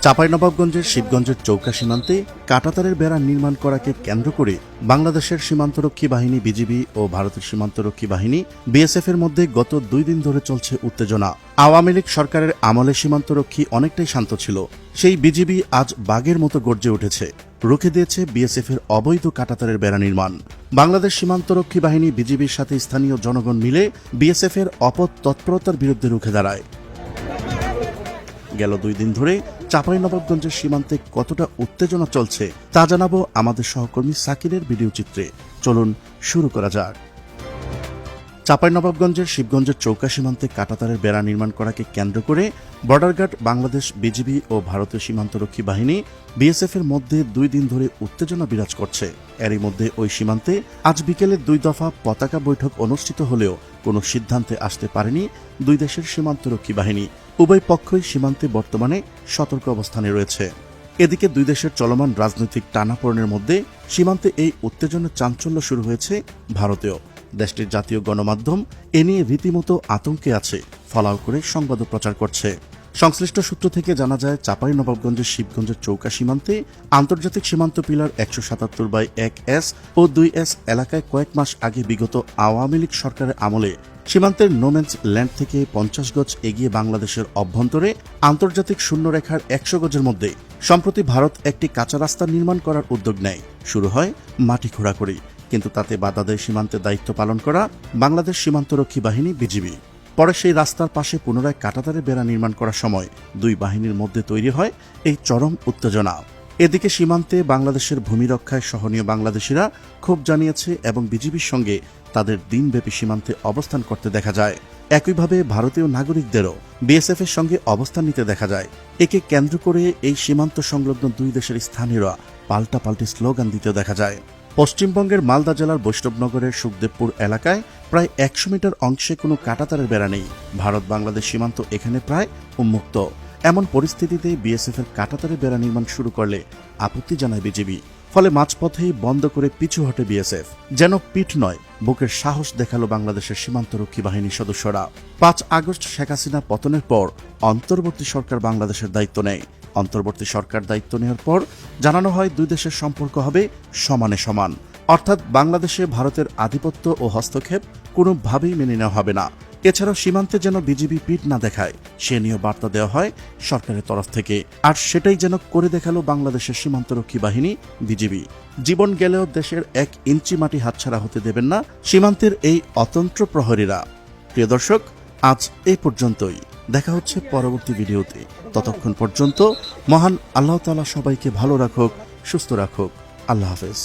চাঁপাইনবাবগঞ্জের শিবগঞ্জের চৌকা সীমান্তে কাঁটাতারের বেড়া নির্মাণ করাকে কেন্দ্র করে বাংলাদেশের সীমান্তরক্ষী বাহিনী বিজিবি ও ভারতের সীমান্তরক্ষী বাহিনী বিএসএফ এর মধ্যে গত 2 দিন ধরে চলছে উত্তেজনা। আওয়ামী লীগ সরকারের আমলে সীমান্তরক্ষী অনেকটাই শান্ত ছিল, সেই বিজিবি আজ বাঘের মতো গর্জে উঠেছে, রুখে দিয়েছে বিএসএফ এর অবৈধ কাঁটাতারের বেড়া নির্মাণ। বাংলাদেশ সীমান্তরক্ষী বাহিনী বিজিবির সাথে স্থানীয় জনগণ মিলে বিএসএফ এর অপতৎপরতার বিরুদ্ধে রুখে দাঁড়ায়। গেল 2 দিন ধরে চাঁপাইনবাবগঞ্জের সীমান্তে কতটা উত্তেজনা চলছে তা জানাবো আমাদের সহকর্মী সাকিরের ভিডিও চিত্রে। চলুন শুরু করা যাক। চাঁপাইনবাবগঞ্জের শিবগঞ্জের চৌকা সীমান্তে কাঁটাতারের বেড়া নির্মাণ করাকে কেন্দ্র করে বর্ডার গার্ড বাংলাদেশ বিজিবি ও ভারতীয় সীমান্তরক্ষী বাহিনী বিএসএফ এর মধ্যে 2 দিন ধরে উত্তেজনা বিরাজ করছে। এরই মধ্যে ওই সীমান্তে আজ বিকেলে 2 দফা পতাকা বৈঠক অনুষ্ঠিত হলেও কোনো সিদ্ধান্তে আসতে পারেনি 2 দেশের সীমান্তরক্ষী বাহিনী। উভয় পক্ষই সীমান্তে বর্তমানে সতর্ক অবস্থানে রয়েছে। এদিকে 2 দেশের চলমান রাজনৈতিক টানাপোড়েনের মধ্যে সীমান্তে এই উত্তেজনার চাঞ্চল্য শুরু হয়েছে ভারতেও। দেশটির জাতীয় গণমাধ্যম এ নিয়ে রীতিমতো আতঙ্কে আছে, ফলাও করে সংবাদ প্রচার করছে। সংশ্লিষ্ট সূত্র থেকে জানা যায়, চাঁপাইনবাবগঞ্জের শিবগঞ্জের চৌকা সীমান্তে আন্তর্জাতিক সীমান্ত পিলার 177/1S ও 2S এলাকায় কয়েক মাস আগে বিগত আওয়ামী লীগ সরকারের আমলে সীমান্তের নোম্যান্স ল্যান্ড থেকে 50 গজ এগিয়ে বাংলাদেশের অভ্যন্তরে আন্তর্জাতিক শূন্যরেখার 100 গজের মধ্যে সম্প্রতি ভারত একটি কাঁচা রাস্তা নির্মাণ করার উদ্যোগ নেয়। শুরু হয় মাটি খোঁড়াখুড়ি, কিন্তু তাতে বাধা দেয় সীমান্তে দায়িত্ব পালন করা বাংলাদেশ সীমান্তরক্ষী বাহিনী বিজিবি। পরে সেই রাস্তার পাশে পুনরায় কাঁটাতারের বেড়া নির্মাণ করার সময় 2 বাহিনীর মধ্যে তৈরি হয় এই চরম উত্তেজনা। এদিকে সীমান্তে বাংলাদেশের ভূমি রক্ষায় সহনীয় বাংলাদেশিরা ক্ষোভ জানিয়েছে এবং বিজিবির সঙ্গে তাদের দিনব্যাপী সীমান্তে অবস্থান করতে দেখা যায়। একইভাবে ভারতীয় নাগরিকদেরও বিএসএফ এর সঙ্গে অবস্থান নিতে দেখা যায়। একে কেন্দ্র করে এই সীমান্ত সংলগ্ন 2 দেশের স্থানীয়রা পাল্টাপাল্টি স্লোগান দিতে দেখা যায়। পশ্চিমবঙ্গের মালদা জেলার বৈষ্ণবনগরের সুখদেবপুর এলাকায় প্রায় 100 মিটার অংশে কোনো কাঁটাতারের বেড়া নেই। ভারত বাংলাদেশ সীমান্ত এখানে প্রায় উন্মুক্ত। এমন পরিস্থিতিতে বিএসএফ এর কাঁটাতারের বেড়া নির্মাণ শুরু করলে আপত্তি জানায় বিজিবি। ফলে মাঝপথেই বন্ধ করে পিছু হটে বিএসএফ। যেন পিঠ নয়, বুকের সাহস দেখালো বাংলাদেশের সীমান্তরক্ষী বাহিনীর সদস্যরা। 5 আগস্ট শেখ হাসিনা পতনের পর অন্তর্বর্তী সরকার বাংলাদেশের দায়িত্ব নেয়। অন্তর্বর্তী সরকার দায়িত্ব নেওয়ার পর জানানো হয় 2 দেশের সম্পর্ক হবে সমানে সমান, অর্থাৎ বাংলাদেশে ভারতের আধিপত্য ও হস্তক্ষেপ কোনোভাবেই মেনে নেওয়া হবে না। এছাড়াও সীমান্তে যেন বিজিবি পিঠ না দেখায় সে নিয়ে বার্তা দেওয়া হয় সরকারের তরফ থেকে। আর সেটাই যেন করে দেখালো বাংলাদেশের সীমান্তরক্ষী বাহিনী বিজিবি। জীবন গেলেও দেশের 1 ইঞ্চি মাটি হাতছাড়া হতে দেবেন না সীমান্তের এই অতন্ত্র প্রহরীরা। প্রিয় দর্শক, আজ এই পর্যন্তই। দেখা হচ্ছে পরবর্তী ভিডিওতে। ততক্ষণ পর্যন্ত মহান আল্লাহ তাআলা সবাইকে ভালো রাখুক, সুস্থ রাখুক। আল্লাহ হাফেজ।